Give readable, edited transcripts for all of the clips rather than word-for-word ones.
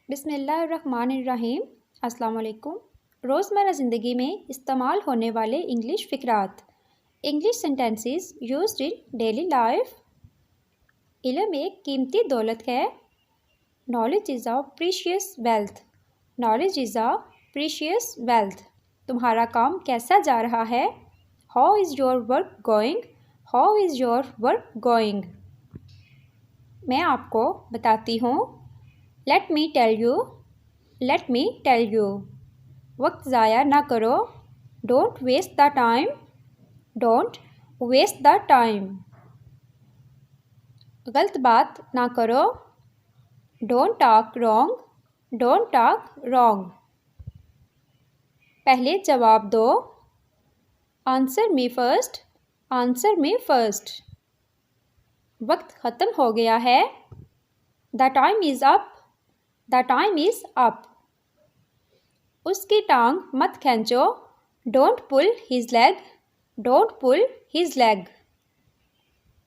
बिस्मिल्लाहिर्रहमानिर्रहीम। अस्सलाम वालेकुम। रोज़मर्रा ज़िंदगी में इस्तेमाल होने वाले इंग्लिश फ़िक्रात, English sentences used in daily life. इल्म एक कीमती दौलत है। Knowledge is a precious wealth. Knowledge is a precious wealth. तुम्हारा काम कैसा जा रहा है? How is your work going? How is your work going? मैं आपको बताती हूँ। Let me tell you. Let me tell you. वक्त ज़ाया ना करो। Don't waste the time. Don't waste the time. गलत बात ना करो। Don't talk wrong. Don't talk wrong. पहले जवाब दो। Answer me first. Answer me first. वक्त ख़त्म हो गया है। The time is up. The time is up. उसकी टांग मत खींचो। Don't pull his leg. Don't pull his leg.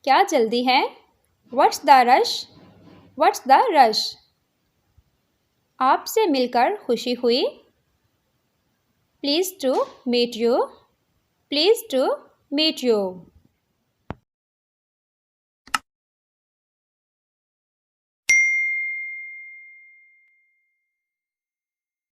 क्या जल्दी है? What's the rush? What's the rush? आपसे मिलकर खुशी हुई। Please to meet you. Please to meet you.